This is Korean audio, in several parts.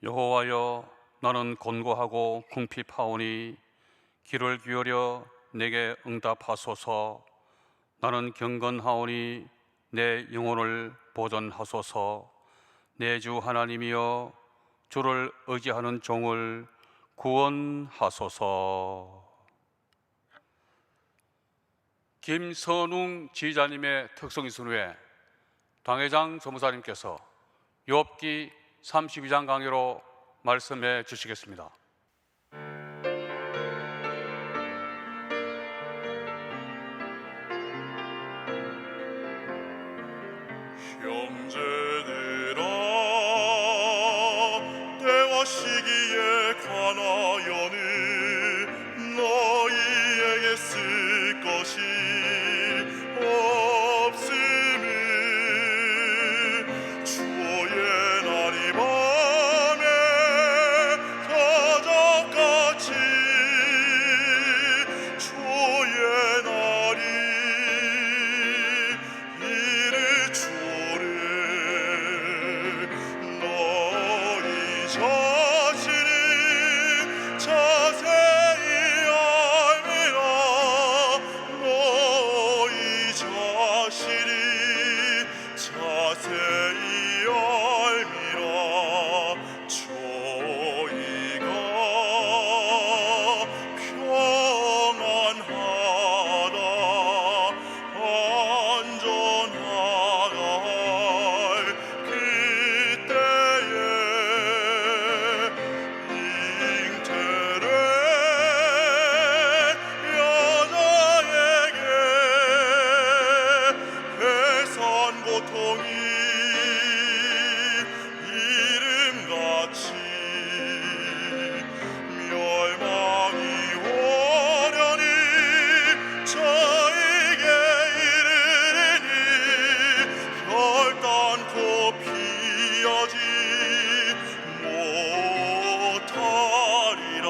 여호와여, 나는 곤고하고 궁핍하오니 귀를 기울여 내게 응답하소서. 나는 경건하오니 내 영혼을 보존하소서. 내 주 하나님이여, 주를 의지하는 종을 구원하소서. 김선웅 지휘자님의 특성이순 후에 당회장 전무사님께서 욥기 32장 강의로 말씀해 주시겠습니다. 형제들아, 때와 시기에 관하여는 너희에게 쓸 것이 없음을 주의 날이 밤에 표적같이 주의 날이 이를 주를 너희 자신이 자세히 알미라. 너희 자신이 자세히 알미라. 저희가 평안하다 안전하다 할 그때에 잉태된 여자에게 해산 고통이 이름같이 멸망이 오려니 저에게 이르리니 결단코 피하지 못하리라.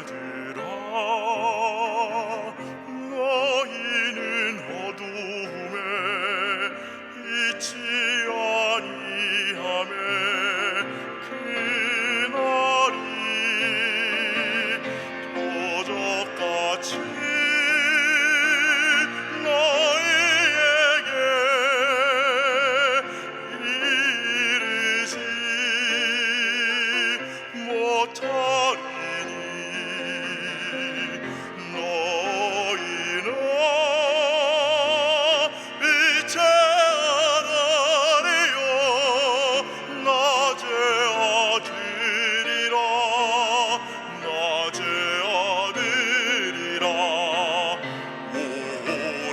형제들아, 너희는 어두움에 있지 아니하매 그날이 도적같이 너희에게 이르지 못하리니 너희는 빛의 아들이요 낮의 아들이라. 낮의 아들이라.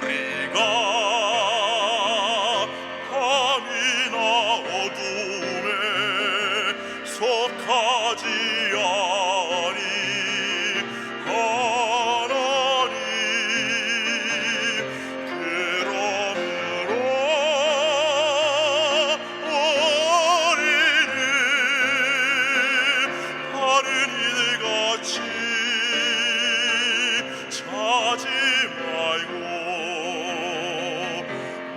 우리가 밤이나 어둠에 속하지 아니하나니 그러므로 우리는 다른 이들같이 자지 말고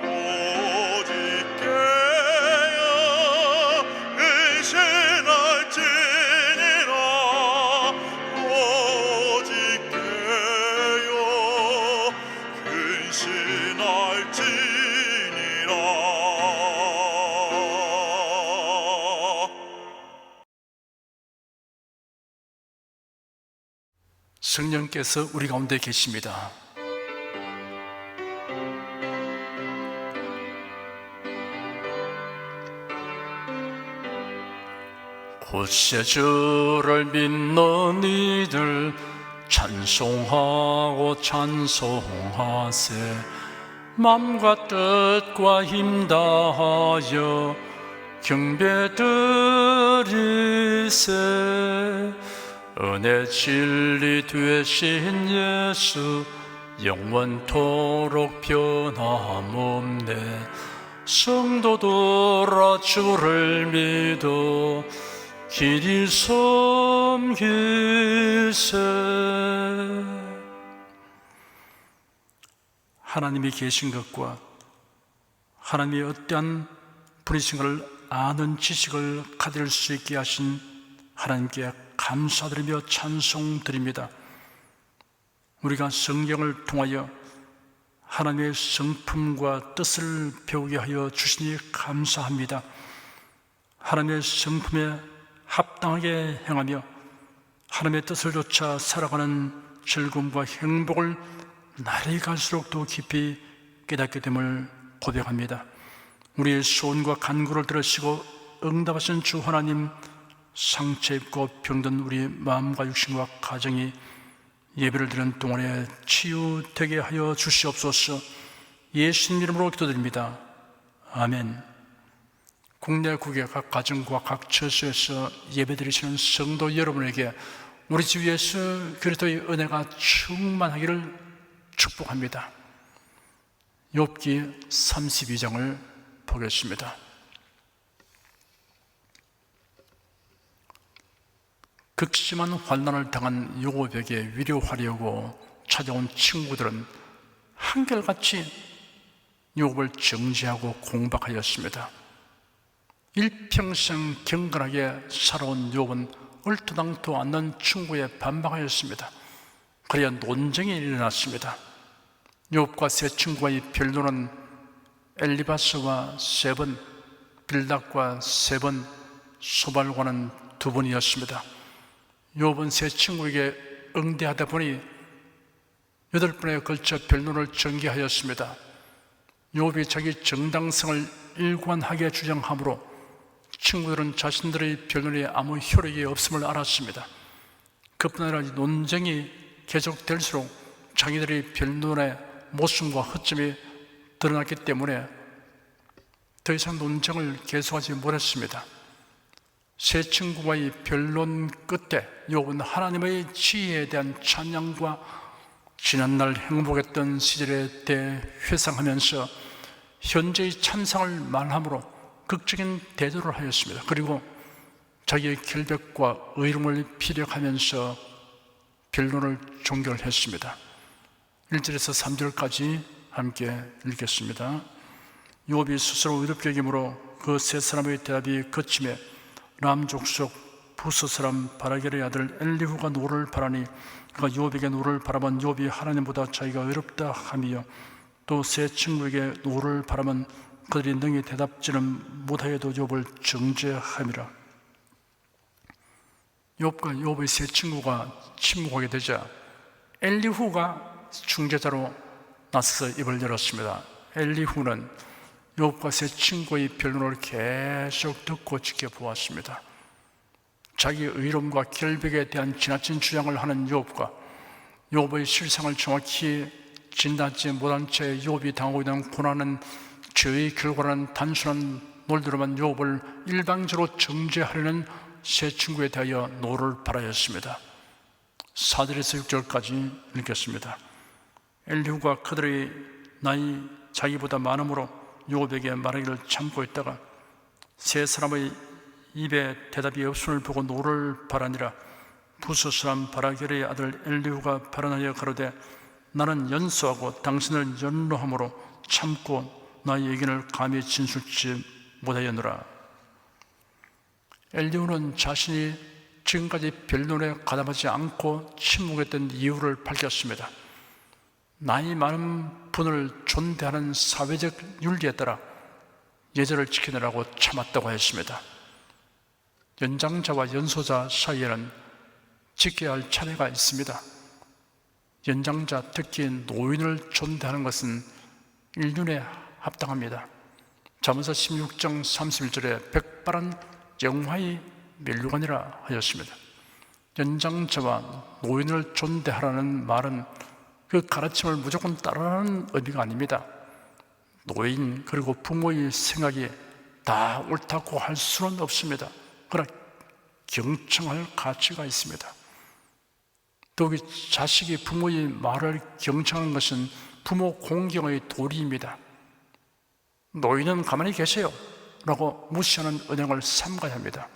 오직 깨어 근신할지니라. 오직 깨어 근신할지니라. 성령께서 우리 가운데 계십니다. 곧세 주를 믿는 이들 찬송하고 찬송하세. 맘과 뜻과 힘 다하여 경배드리세. 은혜 진리 되신 예수 영원토록 변함없네. 성도들아 주를 믿어 길이 섬기세. 하나님이 계신 것과 하나님이 어떠한 분이신 걸 아는 지식을 가질 수 있게 하신 하나님께 감사드리며 찬송드립니다. 우리가 성경을 통하여 하나님의 성품과 뜻을 배우게 하여 주시니 감사합니다. 하나님의 성품에 합당하게 행하며 하나님의 뜻을 쫓아 살아가는 즐거움과 행복을 날이 갈수록 더 깊이 깨닫게 됨을 고백합니다. 우리의 소원과 간구를 들으시고 응답하신 주 하나님, 상처 입고 병든 우리 마음과 육신과 가정이 예배를 드리는 동안에 치유되게 하여 주시옵소서. 예수님 이름으로 기도드립니다. 아멘. 국내 국외 각 가정과 각 처소에서 예배드리시는 성도 여러분에게 우리 주 예수 그리스도의 은혜가 충만하기를 축복합니다. 욥기 32장을 보겠습니다. 극심한 환난을 당한 욥에게 위로하려고 찾아온 친구들은 한결같이 욥을 정죄하고 공박하였습니다. 일평생 경건하게 살아온 욥은 얼토당토 않는 친구에 반박하였습니다. 그래야 논쟁이 일어났습니다. 욥과 세 친구의 변론은 엘리바스와 3번, 빌닥과 3번, 소발과는 2번이었습니다. 욥은 세 친구에게 응대하다 보니 8번에 걸쳐 변론을 전개하였습니다. 욥이 자기 정당성을 일관하게 주장하므로 친구들은 자신들의 변론에 아무 효력이 없음을 알았습니다. 그뿐 아니라 논쟁이 계속될수록 자기들의 변론의 모순과 허점이 드러났기 때문에 더 이상 논쟁을 계속하지 못했습니다. 세 친구와의 변론 끝에 욥은 하나님의 지혜에 대한 찬양과 지난날 행복했던 시절에 대해 회상하면서 현재의 찬상을 말함으로 극적인 대조를 하였습니다. 그리고 자기의 결백과 의로움을 피력하면서 변론을 종결했습니다. 1절에서 3절까지 함께 읽겠습니다. 욥이 스스로 의롭게 여김으로 그 세 사람의 대답이 거침에 람 족속 부스 사람 바라겔의 아들 엘리후가 노를 바라니 그가 욥에게 노를 바라면 욥이 하나님보다 자기가 의롭다 하며 또 세 친구에게 노를 바라면 그들이 능히 대답지는 못하여도 욥을 정죄함이라. 욥과 욥의 세 친구가 침묵하게 되자 엘리후가 중재자로 나서서 입을 열었습니다. 엘리후는 욥과 세 친구의 변론을 계속 듣고 지켜보았습니다. 자기의 의로움과 결백에 대한 지나친 주장을 하는 욥과 욥의 실상을 정확히 진단하지 못한 채 욥이 당하고 있는 고난은 죄의 결과라는 단순한 논리로만 욥을 일방적으로 정죄하려는 세 친구에 대하여 노를 바라였습니다. 4절에서 6절까지 읽겠습니다. 엘리후가 그들의 나이 자기보다 많음으로 욥에게 말하기를 참고 있다가 세 사람의 입에 대답이 없음을 보고 노를 바라니라. 부스 사람 바라겔의 아들 엘리후가 발언하여 가로되 나는 연소하고 당신을 연로함으로 참고 나의 의견을 감히 진술치 못하였노라. 엘리후는 자신이 지금까지 변론에 가담하지 않고 침묵했던 이유를 밝혔습니다. 나이 많은 분을 존대하는 사회적 윤리에 따라 예절을 지키느라고 참았다고 했습니다. 연장자와 연소자 사이에는 지켜야 할 차례가 있습니다. 연장자, 특히 노인을 존대하는 것은 인륜에 합당합니다. 잠언서 16장 31절에 백발은 영화의 멸류관이라 하였습니다. 연장자와 노인을 존대하라는 말은 그 가르침을 무조건 따르라는 의미가 아닙니다. 노인 그리고 부모의 생각이 다 옳다고 할 수는 없습니다. 그러나 경청할 가치가 있습니다. 더욱이 자식이 부모의 말을 경청하는 것은 부모 공경의 도리입니다. 노인은 가만히 계세요 라고 무시하는 은행을 삼가야 합니다.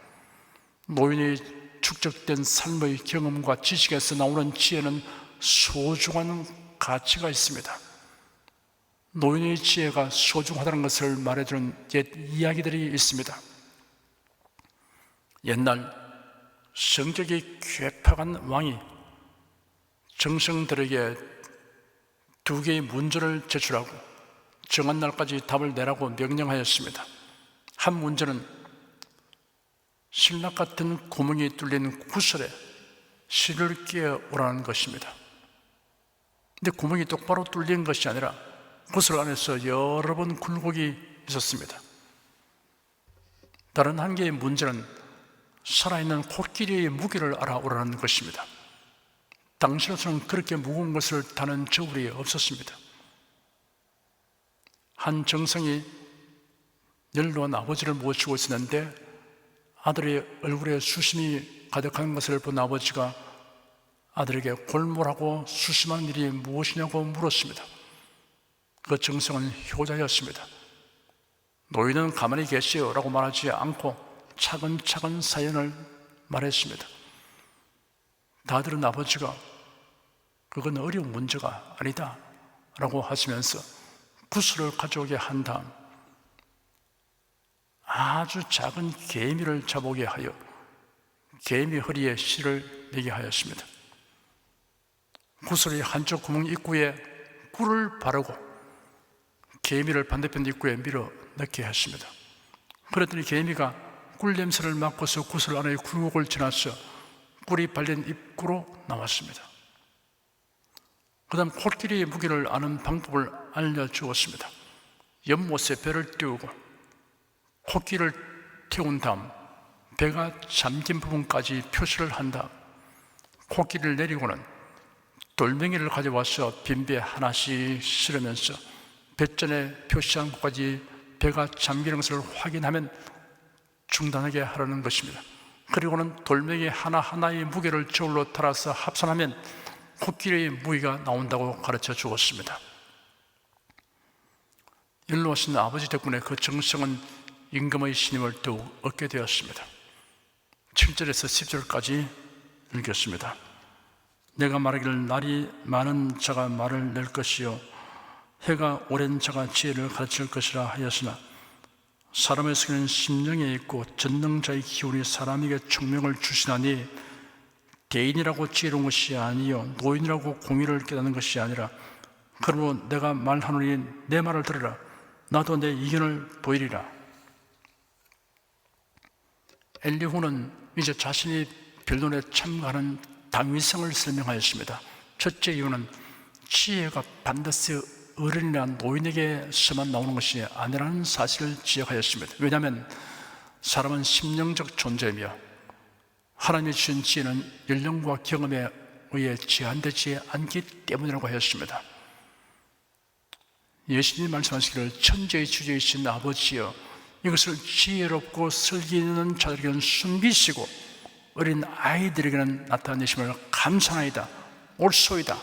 노인의 축적된 삶의 경험과 지식에서 나오는 지혜는 소중한 가치가 있습니다. 노인의 지혜가 소중하다는 것을 말해주는 옛 이야기들이 있습니다. 옛날 성격이 괴팍한 왕이 정성들에게 2개의 문제를 제출하고 정한 날까지 답을 내라고 명령하였습니다. 한 문제는 신락 같은 구멍이 뚫린 구슬에 실을 끼워 오라는 것입니다. 근데 구멍이 똑바로 뚫린 것이 아니라 구슬 안에서 여러 번 굴곡이 있었습니다. 다른 한 개의 문제는 살아있는 코끼리의 무게를 알아오라는 것입니다. 당시로서는 그렇게 무거운 것을 다는 저울이 없었습니다. 한 정성이 연로한 아버지를 모시고 있었는데 아들의 얼굴에 수심이 가득한 것을 본 아버지가 아들에게 골몰하고 수심한 일이 무엇이냐고 물었습니다. 그 정성은 효자였습니다. 노인은 가만히 계시오 라고 말하지 않고 차근차근 사연을 말했습니다. 다들은 아버지가 그건 어려운 문제가 아니다 라고 하시면서 구슬을 가져오게 한 다음 아주 작은 개미를 잡아오게 하여 개미 허리에 실을 매게 하였습니다. 구슬의 한쪽 구멍 입구에 꿀을 바르고 개미를 반대편 입구에 밀어 넣게 했습니다. 그랬더니 개미가 꿀 냄새를 맡고서 구슬 안의 굴곡을 지나서 꿀이 발린 입구로 나왔습니다. 그 다음 코끼리의 무게를 아는 방법을 알려주었습니다. 연못에 배를 띄우고 코끼리를 태운 다음 배가 잠긴 부분까지 표시를 한 다음 코끼리를 내리고는 돌멩이를 가져와서 빈배 하나씩 실으면서 배전에 표시한 곳까지 배가 잠기는 것을 확인하면 중단하게 하라는 것입니다. 그리고는 돌멩이 하나하나의 무게를 저울로 따라서 합산하면 코끼리의 무게가 나온다고 가르쳐 주었습니다. 연로하신 아버지 덕분에 그 정성은 임금의 신임을 더욱 얻게 되었습니다. 7절에서 10절까지 읽겠습니다. 내가 말하기를 날이 많은 자가 말을 낼 것이요 해가 오랜 자가 지혜를 가르칠 것이라 하였으나 사람의 성에는 심령에 있고 전능자의 기운이 사람에게 총명을 주시나니 대인이라고 지혜로운 것이 아니요 노인이라고 공의를 깨닫는 것이 아니라 그러므로 내가 말하노니 내 말을 들으라 나도 내 의견을 보이리라. 엘리후는 이제 자신이 변론에 참가하는 당위성을 설명하였습니다. 첫째 이유는 지혜가 반드시 어른이나 노인에게서만 나오는 것이 아니라는 사실을 지적하였습니다. 왜냐하면 사람은 심령적 존재이며 하나님이 주신 지혜는 연령과 경험에 의해 제한되지 않기 때문이라고 하였습니다. 예수님이 말씀하시기를 천지의 주제이신 아버지여 이것을 지혜롭고 슬기 있는 자들에게는 숨기시고 어린 아이들에게는 나타내심을 감사하이다 옳소이다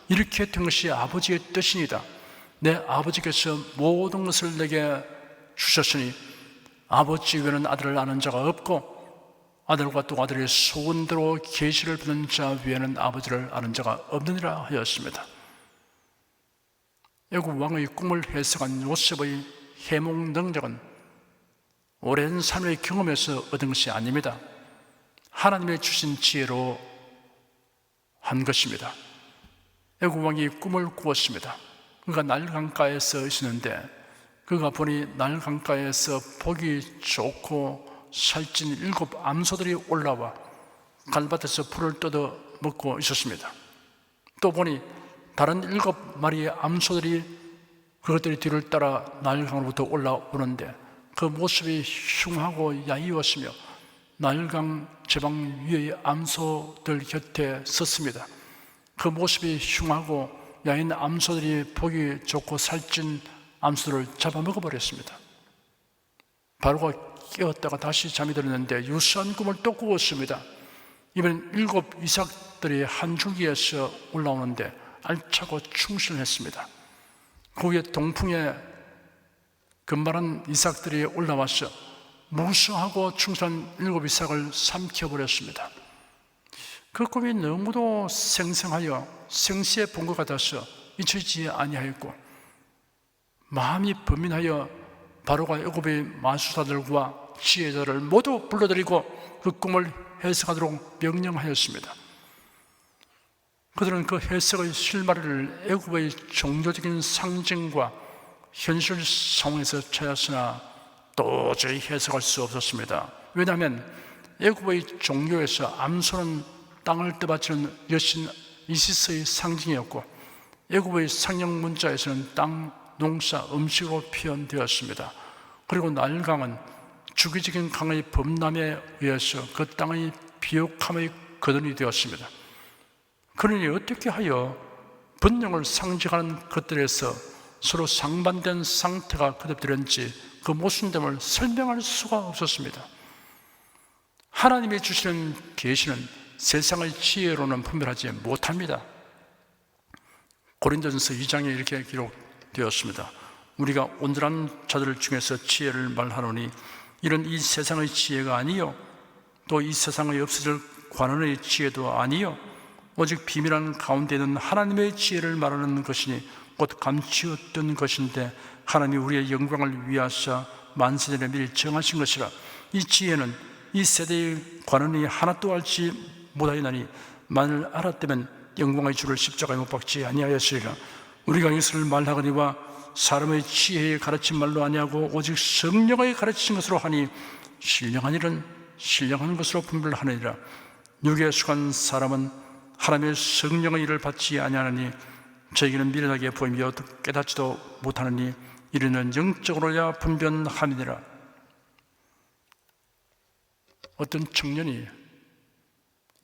이렇게 된 것이 아버지의 뜻이니다. 내 아버지께서 모든 것을 내게 주셨으니 아버지 외에는 아들을 아는 자가 없고 아들과 또 아들의 소원대로 계시를 받는 자 외에는 아버지를 아는 자가 없느니라 하였습니다. 애굽 왕의 꿈을 해석한 요셉의 해몽 능력은 오랜 삶의 경험에서 얻은 것이 아닙니다. 하나님의 주신 지혜로 한 것입니다. 애굽 왕이 꿈을 꾸었습니다. 그가 나일 강가에서 있었는데 그가 보니 나일 강가에서 보기 좋고 살찐 7 암소들이 올라와 갈밭에서 풀을 뜯어 먹고 있었습니다. 또 보니 다른 7마리의 암소들이 그것들이 뒤를 따라 나일 강으로부터 올라오는데 그 모습이 흉하고 야이웠으며 나일강 제방 위의 암소들 곁에 섰습니다. 그 모습이 흉하고 야인 암소들이 보기 좋고 살찐 암소들을 잡아먹어버렸습니다. 바로가 깨었다가 다시 잠이 들었는데 유사한 꿈을 또 꾸었습니다. 이번엔 7 이삭들이 한 줄기에서 올라오는데 알차고 충실했습니다. 그 위에 동풍에 금발한 이삭들이 올라와서 무수하고 충실한 7 이삭을 삼켜버렸습니다. 그 꿈이 너무도 생생하여 생시에 본 것 같아서 잊혀지지 아니하였고, 마음이 번민하여 바로가 애굽의 마술사들과 지혜자를 모두 불러들이고 그 꿈을 해석하도록 명령하였습니다. 그들은 그 해석의 실마리를 애굽의 종교적인 상징과 현실 상황에서 찾았으나 도저히 해석할 수 없었습니다. 왜냐하면 애굽의 종교에서 암소는 땅을 떠받치는 여신 이시스의 상징이었고, 애굽의 상형 문자에서는 땅, 농사, 음식으로 표현되었습니다. 그리고 나일강은 주기적인 강의 범람에 의해서 그 땅의 비옥함의 거든이 되었습니다. 그러니 어떻게 하여 번영을 상징하는 것들에서 서로 상반된 상태가 거듭되는지 그 모순됨을 설명할 수가 없었습니다. 하나님이 주시는 계시는 세상의 지혜로는 분별하지 못합니다. 고린도전서 2장에 이렇게 기록되었습니다. 우리가 온전한 자들 중에서 지혜를 말하노니 이는 이 세상의 지혜가 아니요 또 이 세상의 없어질 관원의 지혜도 아니요 오직 비밀한 가운데 있는 하나님의 지혜를 말하는 것이니 곧 감추었던 것인데 하나님이 우리의 영광을 위하사 만세전에 미리 정하신 것이라. 이 지혜는 이 세대의 관원이 하나도 알지 못하였나니 만일 알았다면 영광의 주를 십자가에 못 박지 아니하였으리라. 우리가 이것을 말하거니와 사람의 지혜의 가르친 말로 아니하고 오직 성령의 가르친 것으로 하니 신령한 일은 신령한 것으로 분별하느니라. 육에 속한 사람은 하나님의 성령의 일을 받지 아니하느니 저에게는 미련하게 보이며 깨닫지도 못하느니 이르는 영적으로야 분별함이니라. 어떤 청년이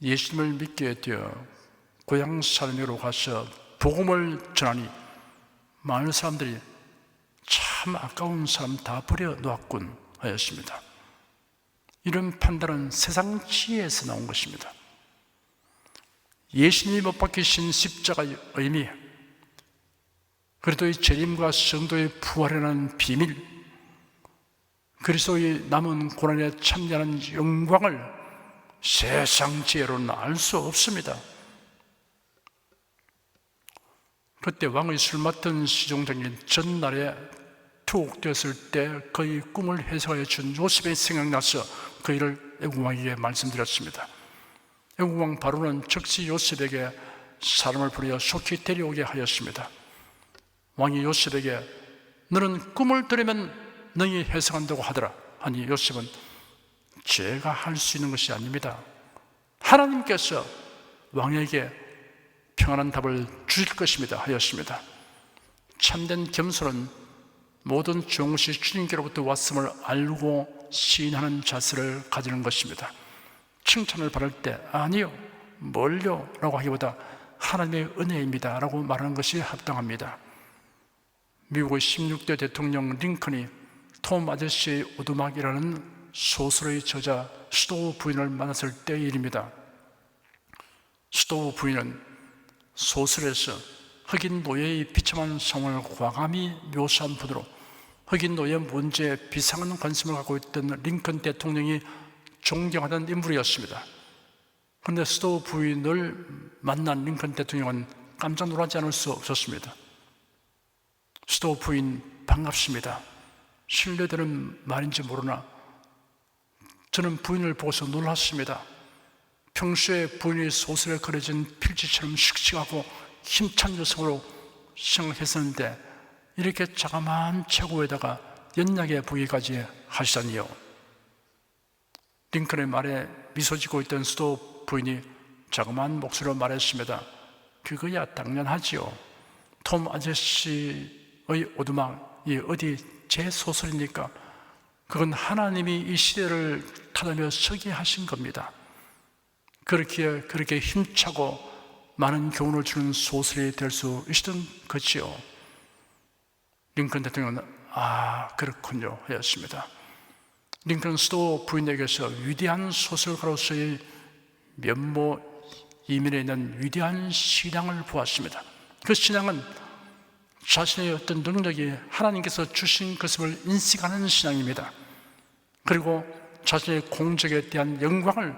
예수님을 믿게 되어 고향 사람으로 가서 복음을 전하니 많은 사람들이 참 아까운 사람 다 버려놓았군 하였습니다. 이런 판단은 세상 지혜에서 나온 것입니다. 예수님이 못 박히신 십자가의 의미, 그리스도의 재림과 성도의 부활이라는 비밀, 그리스도의 남은 고난에 참여하는 영광을 세상 지혜로는 알 수 없습니다. 그때 왕의 술 맡은 시종장이 전날에 투옥되었을 때 그의 꿈을 해석하여 준 요셉이 생각나서 그 일을 애국왕에게 말씀드렸습니다. 애국왕 바로는 즉시 요셉에게 사람을 보내어 속히 데려오게 하였습니다. 왕이 요셉에게 너는 꿈을 들으면 너희 해석한다고 하더라 하니 요셉은 제가 할 수 있는 것이 아닙니다. 하나님께서 왕에게 평안한 답을 주실 것입니다 하였습니다. 참된 겸손은 모든 종것이 주님께로부터 왔음을 알고 시인하는 자세를 가지는 것입니다. 칭찬을 받을 때 아니요, 뭘요? 라고 하기보다 하나님의 은혜입니다 라고 말하는 것이 합당합니다. 미국의 16대 대통령 링컨이 톰 아저씨의 오두막이라는 소설의 저자 스토우 부인을 만났을 때의 일입니다. 스토우 부인은 소설에서 흑인 노예의 비참한 상황을 과감히 묘사한 분으로 흑인 노예 문제에 비상한 관심을 갖고 있던 링컨 대통령이 존경하던 인물이었습니다. 그런데 스토우 부인을 만난 링컨 대통령은 깜짝 놀라지 않을 수 없었습니다. 스토우 부인 반갑습니다. 신뢰되는 말인지 모르나 저는 부인을 보고서 놀랐습니다. 평소에 부인이 소설에 그려진 필지처럼 씩씩하고 힘찬 여성으로 생각했었는데 이렇게 자그마한 체구에다가 연약해 보이기까지 하시다니요. 링컨의 말에 미소 짓고 있던 스토우 부인이 자그마한 목소리로 말했습니다. 그거야 당연하지요. 톰 아저씨의 오두막이 어디 제 소설입니까? 그건 하나님이 이 시대를 타다며 서게 하신 겁니다. 그렇게 힘차고 많은 교훈을 주는 소설이 될 수 있었던 것이요. 링컨 대통령은 그렇군요 하였습니다. 링컨 스토우 부인에게서 위대한 소설가로서의 면모 이면에 있는 위대한 신앙을 보았습니다. 그 신앙은 자신의 어떤 능력이 하나님께서 주신 것을 인식하는 신앙입니다. 그리고 자신의 공적에 대한 영광을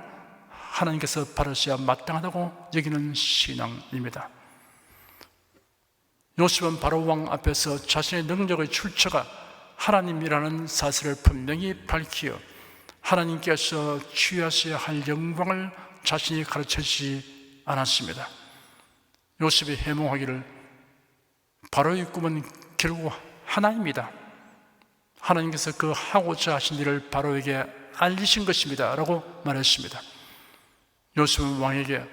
하나님께서 받으셔야 마땅하다고 여기는 신앙입니다. 요셉은 바로 왕 앞에서 자신의 능력의 출처가 하나님이라는 사실을 분명히 밝히어 하나님께서 취하셔야 할 영광을 자신이 가르쳐주지 않았습니다. 요셉이 해몽하기를 바로의 꿈은 결국 하나입니다. 하나님께서 그 하고자 하신 일을 바로에게 알리신 것입니다 라고 말했습니다. 요셉은 왕에게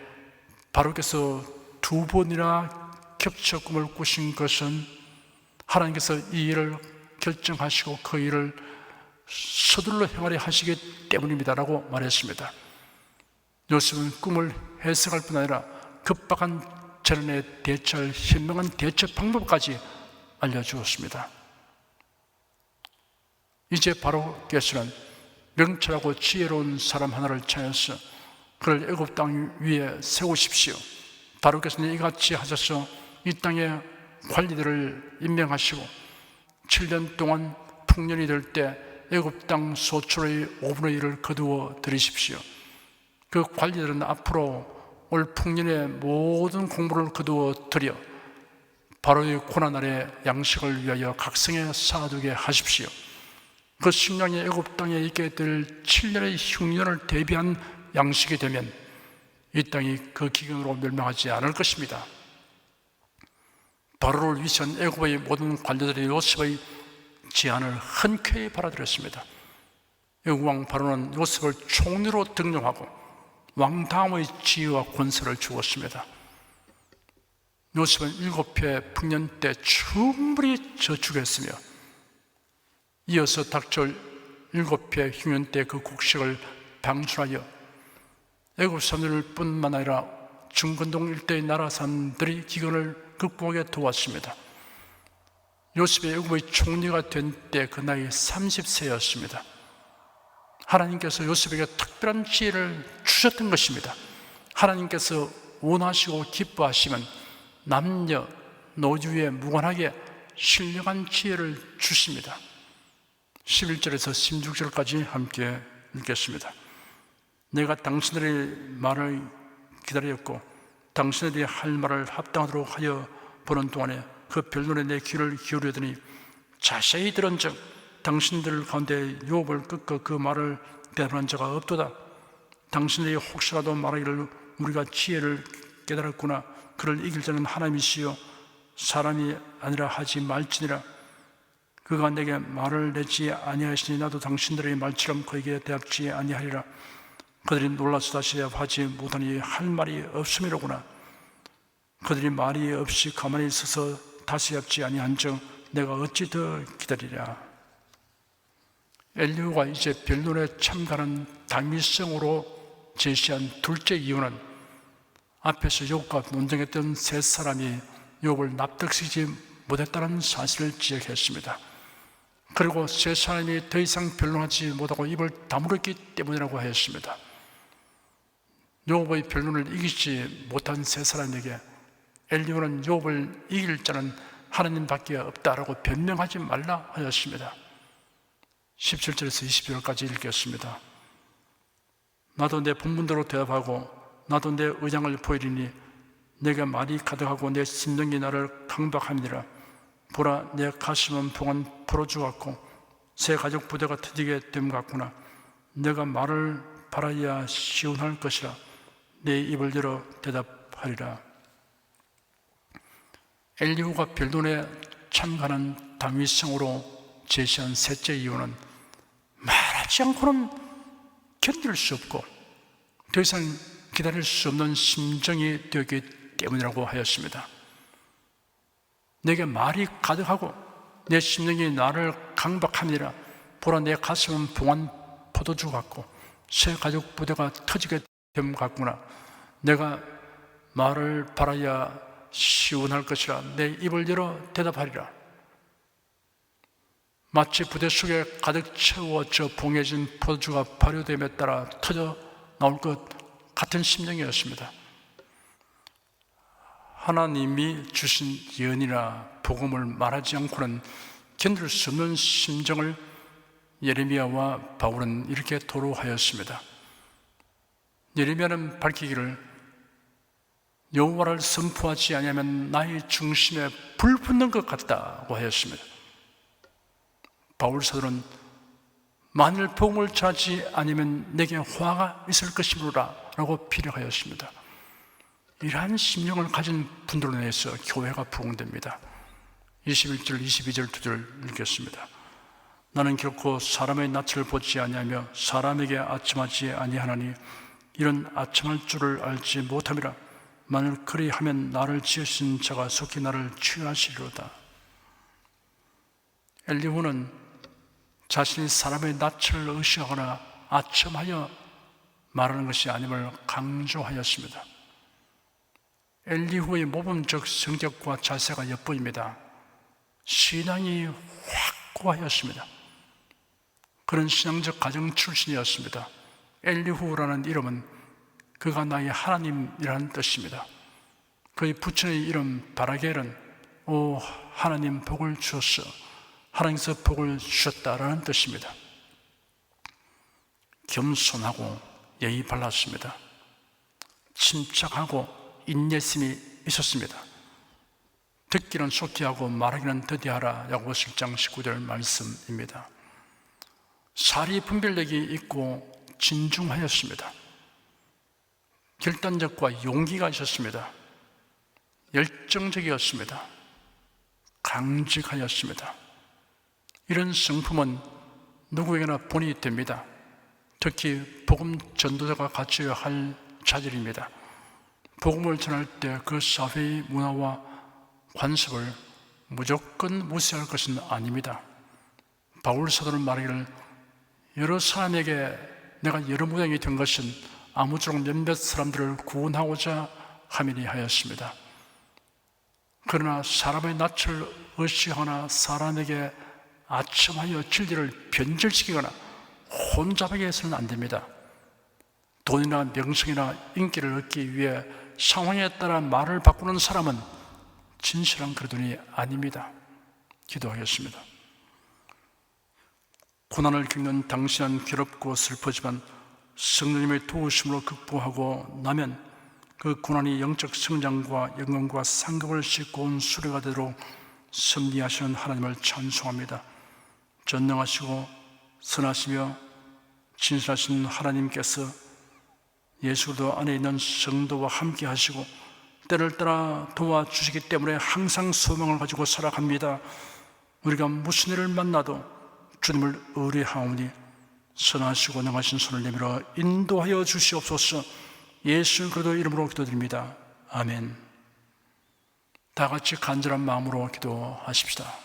바로께서 2번이나 겹쳐 꿈을 꾸신 것은 하나님께서 이 일을 결정하시고 그 일을 서둘러 행하려 하시기 때문입니다 라고 말했습니다. 요셉은 꿈을 해석할 뿐 아니라 급박한 재난에 대처할 현명한 대처 방법까지 알려주었습니다. 이제 바로께서는 명철하고 지혜로운 사람 하나를 찾아서 그를 애굽 땅 위에 세우십시오. 바로께서는 이같이 하셔서 이 땅의 관리들을 임명하시고 7년 동안 풍년이 될 때 애굽 땅 소출의 5분의 1을 거두어 들이십시오. 그 관리들은 앞으로 올 풍년의 모든 공부를 거두어 들여 바로의 고난 아래 양식을 위하여 각성에 쌓아두게 하십시오. 그 식량이 애굽 땅에 있게 될 7년의 흉년을 대비한 양식이 되면 이 땅이 그 기경으로 멸망하지 않을 것입니다. 바로를 위시한 애굽의 모든 관리들이 요셉의 제안을 흔쾌히 받아들였습니다. 애굽 왕 바로는 요셉을 총리로 등용하고 왕 다음의 지위와 권세를 주었습니다. 요셉은 7회 풍년 때 충분히 저축했으며 이어서 닥쳐올 7회 흉년 때 그 곡식을 방출하여 애굽 사람들 뿐만 아니라 중건동 일대의 나라 사람들이 기근을 극복하게 도왔습니다. 요셉이 애굽의 총리가 된 때 그 나이 30세였습니다. 하나님께서 요셉에게 특별한 지혜를 주셨던 것입니다. 하나님께서 원하시고 기뻐하시면 남녀 노주에 무관하게 신령한 지혜를 주십니다. 11절에서 16절까지 함께 읽겠습니다. 내가 당신들의 말을 기다렸고 당신들이 할 말을 합당하도록 하여 보는 동안에 그 변론에 내 귀를 기울이더니 자세히 들은즉 당신들 가운데 욥을 끄고 그 말을 대답한 자가 없도다. 당신들이 혹시라도 말하기를 우리가 지혜를 깨달았구나. 그를 이길 자는 하나님이시요 사람이 아니라 하지 말지니라. 그가 내게 말을 내지 아니하시니 나도 당신들의 말처럼 그에게 대답지 아니하리라. 그들이 놀라서 다시 대답하지 못하니 할 말이 없음이로구나. 그들이 말이 없이 가만히 있어서 다시 답지 아니한즉 내가 어찌 더 기다리랴. 엘리후가 이제 변론에 참가하는 당위성으로 제시한 둘째 이유는 앞에서 욥과 논쟁했던 세 사람이 욥을 납득시키지 못했다는 사실을 지적했습니다. 그리고 세 사람이 더 이상 변론하지 못하고 입을 다물었기 때문이라고 하였습니다. 욥의 변론을 이기지 못한 세 사람에게 엘리후는 욥을 이길 자는 하나님밖에 없다라고 변명하지 말라 하였습니다. 17절에서 20절까지 읽겠습니다. 나도 내 본분대로 대답하고 나도 내 의장을 보이리니 내가 말이 가득하고 내 심령이 나를 강박함이니라. 보라, 내 가슴은 봉한 포로주 같고 새 가죽 부대가 터지게 됨 같구나. 내가 말을 바라야 시원할 것이라. 내 입을 열어 대답하리라. 엘리후가 변론에 참가하는 당위성으로 제시한 셋째 이유는 말하지 않고는 견딜 수 없고 더 이상 기다릴 수 없는 심정이 되었기 때문이라고 하였습니다. 내게 말이 가득하고 내 심령이 나를 강박하니라. 보라, 내 가슴은 봉한 포도주 같고 새 가죽 부대가 터지게 됨 같구나. 내가 말을 바라야 시원할 것이라. 내 입을 열어 대답하리라. 마치 부대 속에 가득 채워져 봉해진 포도주가 발효됨에 따라 터져 나올 것 같은 심정이었습니다. 하나님이 주신 예언이나 복음을 말하지 않고는 견딜 수 없는 심정을 예레미야와 바울은 이렇게 토로하였습니다. 예레미야는 밝히기를 여호와를 선포하지 아니하면 나의 중심에 불 붙는 것 같다고 하였습니다. 바울 사도는 만일 복음을 전하지 않으면 내게 화가 있을 것이므로라 라고 피력하였습니다. 이러한 심령을 가진 분들로 인해서 교회가 부흥됩니다. 21절, 22절 두 절 읽겠습니다. 나는 결코 사람의 낯을 보지 아니하며 사람에게 아첨하지 아니하나니 이런 아첨할 줄을 알지 못함이라. 만일 그리하면 나를 지으신 자가 속히 나를 취하시리로다. 엘리후는 자신이 사람의 낯을 의식하거나 아첨하여 말하는 것이 아님을 강조하였습니다. 엘리후의 모범적 성격과 자세가 엿보입니다. 신앙이 확고하였습니다. 그런 신앙적 가정 출신이었습니다. 엘리후라는 이름은 그가 나의 하나님이라는 뜻입니다. 그의 부친의 이름 바라겔은 오 하나님 복을 주었어, 하나님께서 복을 주셨다라는 뜻입니다. 겸손하고 예의 발랐습니다. 침착하고 인내심이 있었습니다. 듣기는 속히 하고 말하기는 더디하라. 야고보서 1장 19절 말씀입니다. 사리 분별력이 있고 진중하였습니다. 결단력과 용기가 있었습니다. 열정적이었습니다. 강직하였습니다. 이런 성품은 누구에게나 본이 됩니다. 특히 복음 전도자가 갖춰야 할 자질입니다. 복음을 전할 때 그 사회의 문화와 관습을 무조건 무시할 것은 아닙니다. 바울 사도는 말하기를 여러 사람에게 내가 여러 모양이 된 것은 아무쪼록 몇몇 사람들을 구원하고자 함이니 하였습니다. 그러나 사람의 낯을 의식하거나 사람에게 아첨하여 진리를 변절시키거나 혼잡하게 해서는 안 됩니다. 돈이나 명성이나 인기를 얻기 위해 상황에 따라 말을 바꾸는 사람은 진실한 그리스도인이 아닙니다. 기도하겠습니다. 고난을 겪는 당신은 괴롭고 슬프지만 성령님의 도우심으로 극복하고 나면 그 고난이 영적 성장과 영광과 상급을 싣고 온 수레가 되도록 섭리하시는 하나님을 찬송합니다. 전능하시고 선하시며 진실하신 하나님께서 예수 그리스도 안에 있는 성도와 함께 하시고 때를 따라 도와주시기 때문에 항상 소망을 가지고 살아갑니다. 우리가 무슨 일을 만나도 주님을 의뢰하오니 선하시고 능하신 손을 내밀어 인도하여 주시옵소서. 예수 그리스도 이름으로 기도드립니다. 아멘. 다 같이 간절한 마음으로 기도하십시다.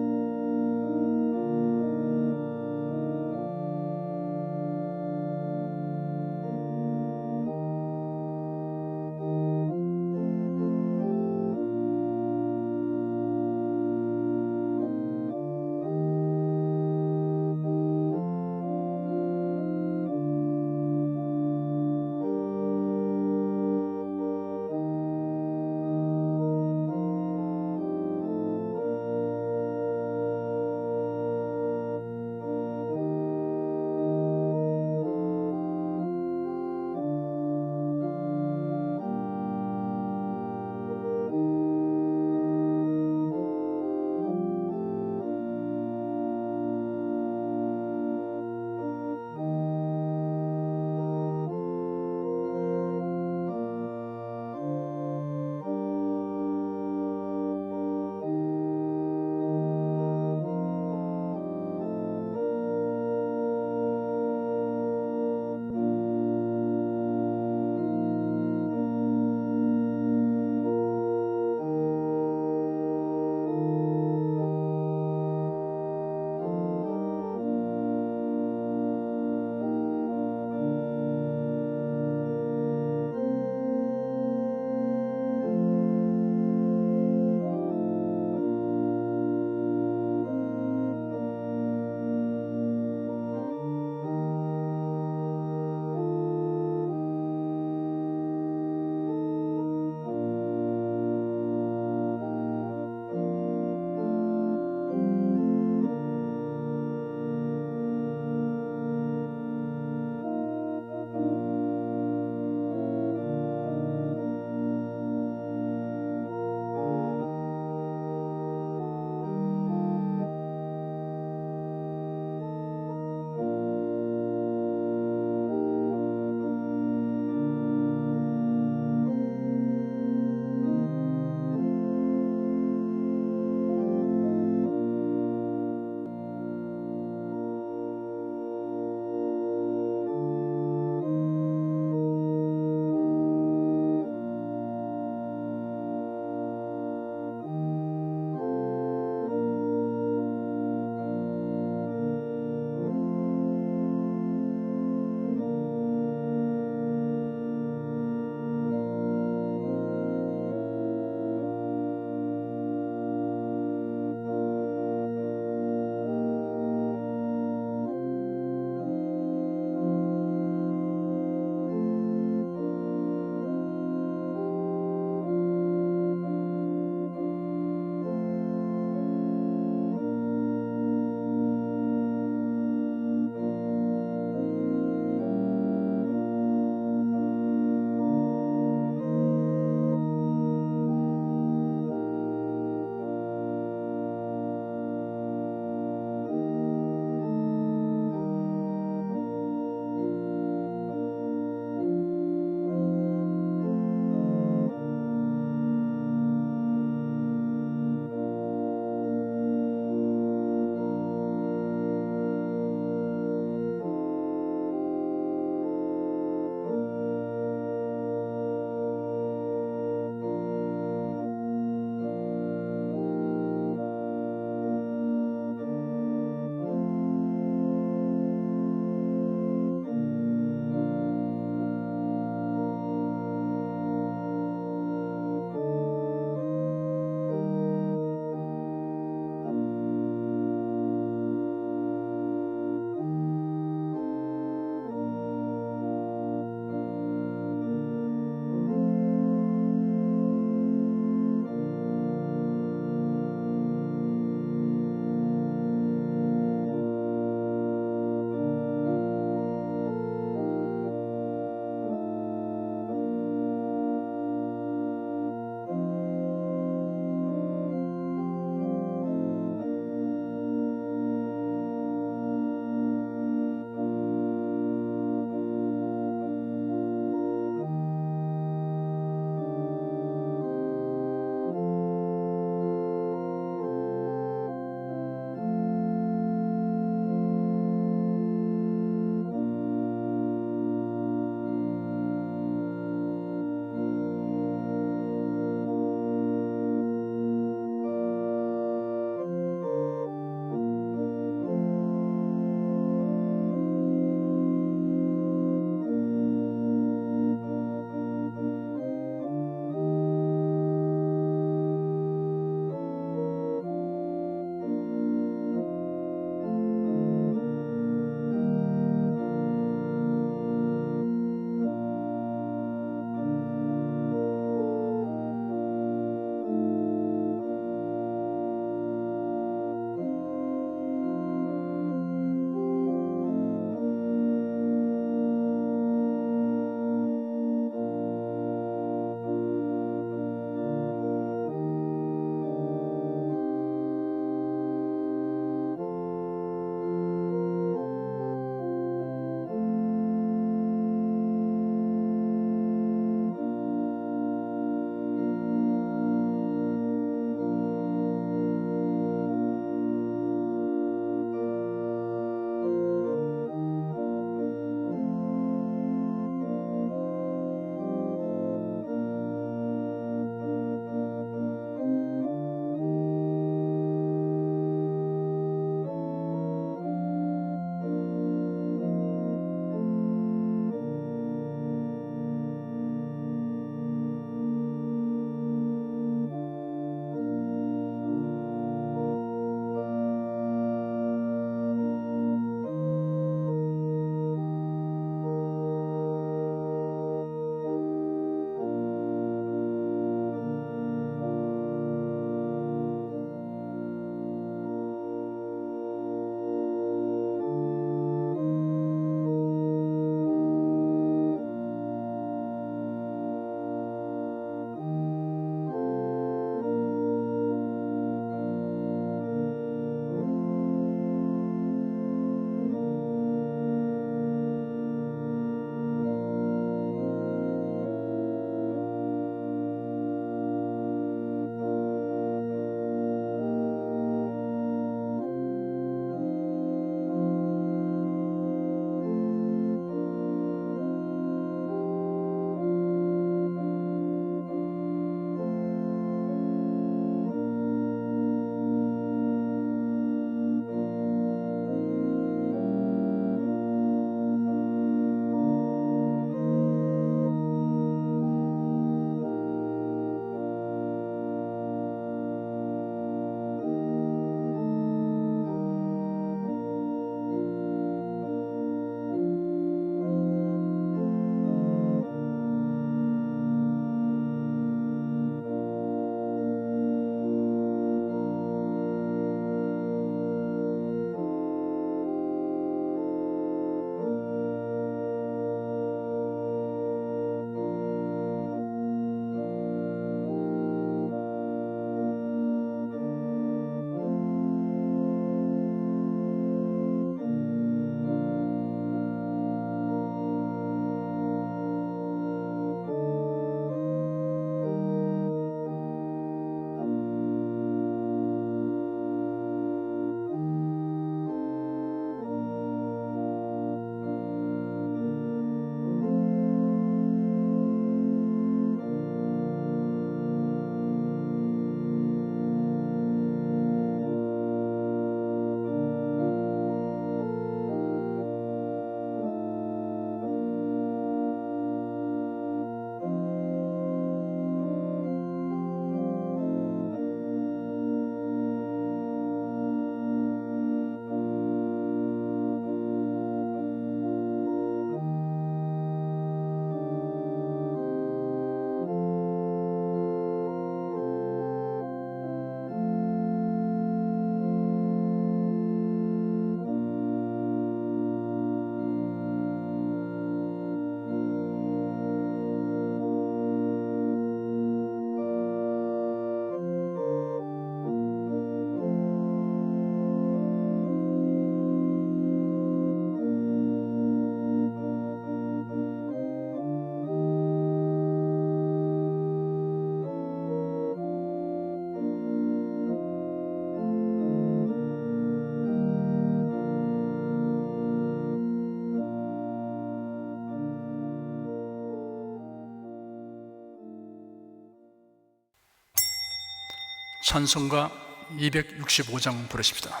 찬송가 265장 부르십시다.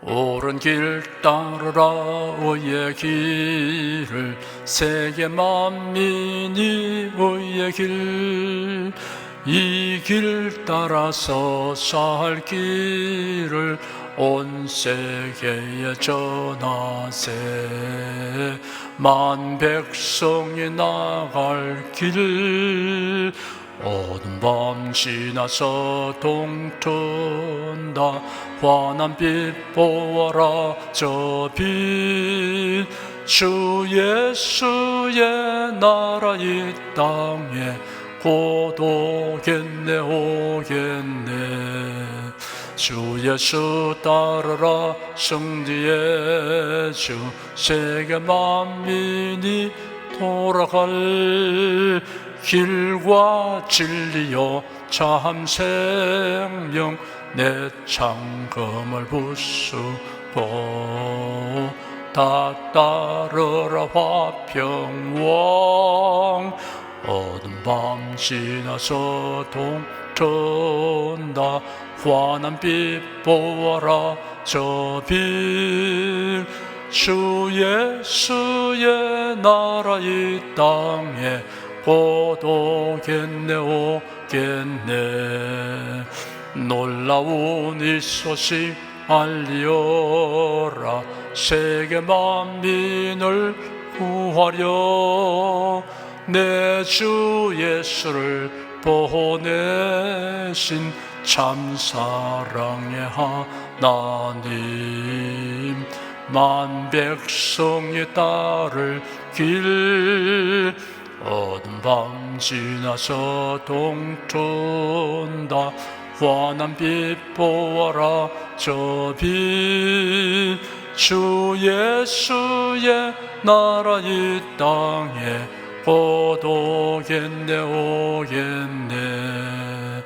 옳은 길 따르라 의의 길을, 세계 만민이 의의 길, 이 길 따라서 살 길을 온 세계에 전하세. 만 백성이 나갈 길, 어두운 밤 지나서 동튼다. 환한 빛 보아라 저 빛, 주 예수의 나라 이 땅에 곧 오겠네 오겠네. 주 예수 따르라 승리의 주, 세계 만민이 돌아갈 길과 진리요 참 생명, 내 창금을 부수고 다 따르라 화평왕. 어두운 밤 지나서 동튼다. 환한 빛 보아라 저 빛, 주 예수의 나라 이 땅에 곧 오겠네 오겠네. 놀라운 이 소식 알리어라, 세계 만민을 구하려 내 주 예수를 보내신 참 사랑의 하나님. 만 백성이 따를 길, 어두운 밤 지나서 동튼다. 환한 빛 보아라 저 빛, 주 예수의 나라 이 땅에 곧 오겠네 오겠네.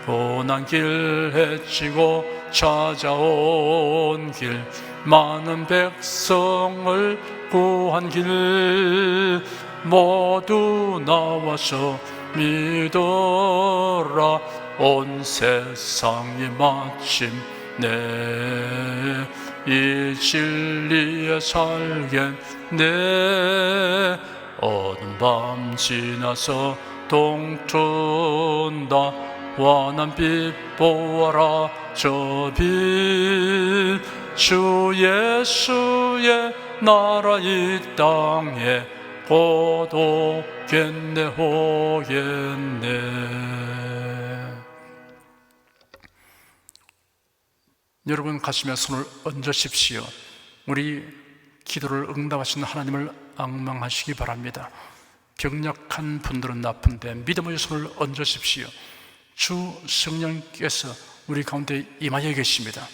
고난 길 헤치고 찾아온 길, 많은 백성을 구한 길, 모두 나와서 믿어라. 온 세상이 마침내 이 진리에 살겠네. 어두운 밤 지나서 동튼다. 환한 빛 보아라 저 빛, 주 예수의 나라 이 땅에 곧 오겠네 오겠네. 여러분 가슴에 손을 얹으십시오. 우리 기도를 응답하시는 하나님을 앙망하시기 바랍니다. 병약한 분들은 나쁜데 믿음의 손을 얹으십시오. 주 성령께서 우리 가운데 임하여 계십니다.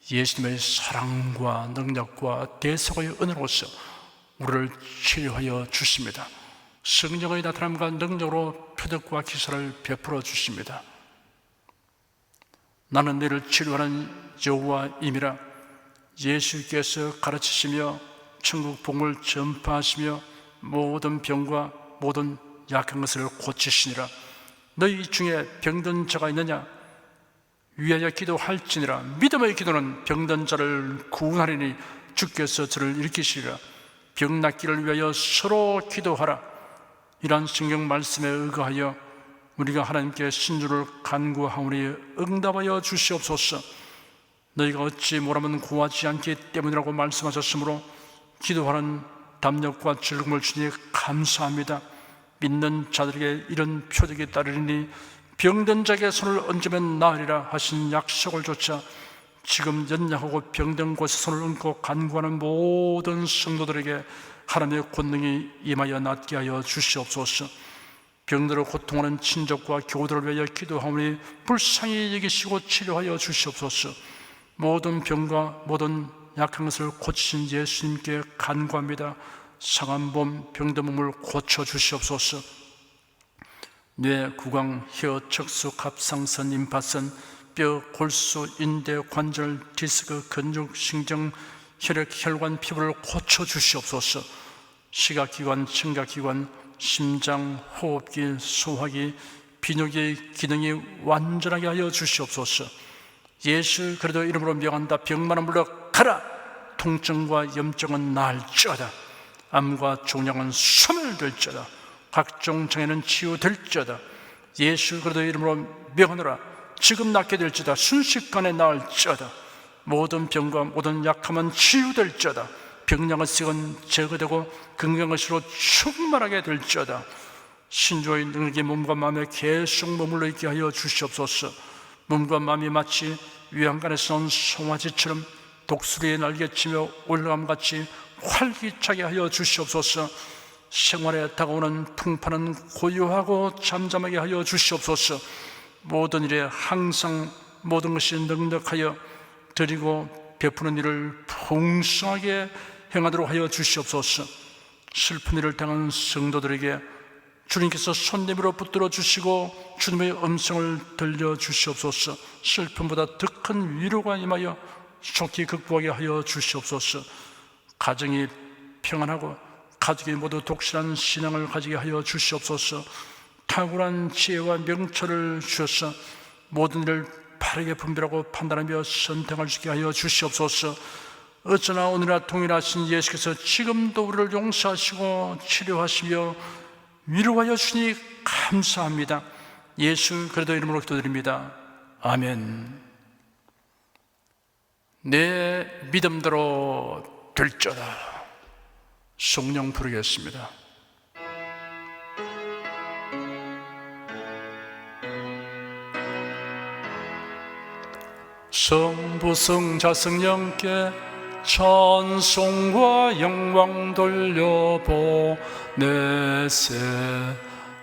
예수님의 사랑과 능력과 대속의 은혜로서 우리를 치료하여 주십니다. 성령의 나타남과 능력으로 표적과 기사를 베풀어 주십니다. 나는 너를 치료하는 여호와임이라. 예수께서 가르치시며 천국 복음을 전파하시며 모든 병과 모든 약한 것을 고치시니라. 너희 중에 병든 자가 있느냐? 위하여 기도할지니라. 믿음의 기도는 병든 자를 구원하리니 주께서 저를 일으키시리라. 병 낫기를 위하여 서로 기도하라. 이러한 성경 말씀에 의거하여 우리가 하나님께 신주를 간구하오니 응답하여 주시옵소서. 너희가 어찌 뭐라면 구하지 않기 때문이라고 말씀하셨으므로 기도하는 담력과 즐거움을 주니 감사합니다. 믿는 자들에게 이런 표적이 따르리니 병든 자에게 손을 얹으면 나으리라 하신 약속을 조차 지금 연약하고 병든 곳에 손을 얹고 간구하는 모든 성도들에게 하나님의 권능이 임하여 낫게 하여 주시옵소서. 병들어 고통하는 친족과 교우들을 위하여 기도하오니 불쌍히 여기시고 치료하여 주시옵소서. 모든 병과 모든 약한 것을 고치신 예수님께 간구합니다. 상한 몸, 병든 몸을 고쳐 주시옵소서. 뇌, 구강, 혀, 척수, 갑상선, 임파선, 뼈, 골수, 인대, 관절, 디스크, 근육, 신경, 혈액, 혈관, 피부를 고쳐 주시옵소서. 시각기관, 청각기관, 심장, 호흡기, 소화기, 비뇨기의 기능이 완전하게 하여 주시옵소서. 예수 그리스도 이름으로 명한다. 병만은 물러가라. 통증과 염증은 나을지어다. 암과 종양은 소멸될지어다. 각종 장애는 치유될지어다. 예수 그리스도 이름으로 명하노라. 지금 낫게 될지어다. 순식간에 나을지어다. 모든 병과 모든 약함은 치유될지어다. 병량의 색은 제거되고 건강의 시로 충만하게 될지어다. 신조의 능력이 몸과 마음에 계속 머물러 있게 하여 주시옵소서. 몸과 마음이 마치 위안간에서 온 송아지처럼 독수리의 날개치며 올라감같이 활기차게 하여 주시옵소서. 생활에 다가오는 풍파는 고요하고 잠잠하게 하여 주시옵소서. 모든 일에 항상 모든 것이 넉넉하여 드리고 베푸는 일을 풍성하게 행하도록 하여 주시옵소서. 슬픈 일을 당한 성도들에게 주님께서 손님으로 붙들어 주시고 주님의 음성을 들려 주시옵소서. 슬픔보다 더 큰 위로가 임하여 속히 극복하게 하여 주시옵소서. 가정이 평안하고 가족이 모두 독실한 신앙을 가지게 하여 주시옵소서. 탁월한 지혜와 명철을 주셔서 모든 일을 바르게 분별하고 판단하며 선택할 수 있게 하여 주시옵소서. 어쩌나 오늘날 동일하신 예수께서 지금도 우리를 용서하시고 치료하시며 위로하여 주시니 감사합니다. 예수 그리스도 이름으로 기도드립니다. 아멘. 내 믿음대로 될지어다. 성령 부르겠습니다. 성부 성자 성령께 찬송과 영광 돌려보내세.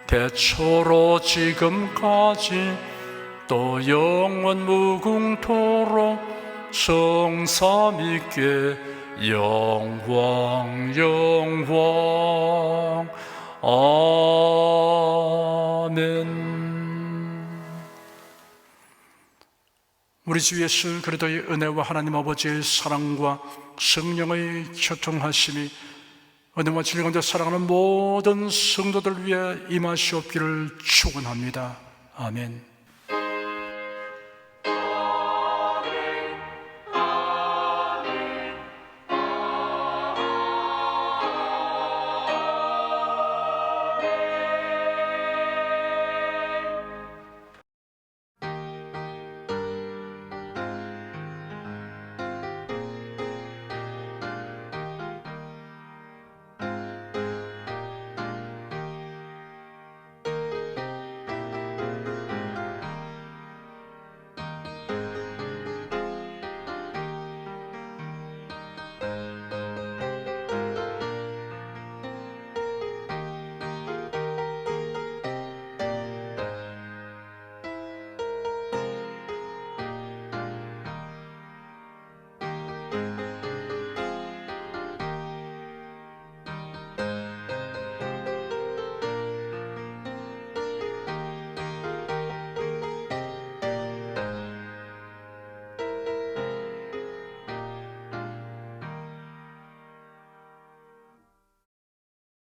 대초로 지금까지 또 영원 무궁토록 성삼위께 영광 영광. 아멘. 우리 주 예수 그리스도의 은혜와 하나님 아버지의 사랑과 성령의 교통하심이 은혜와 진리 가운데 사랑하는 모든 성도들 위해 임하시옵기를 축원합니다. 아멘.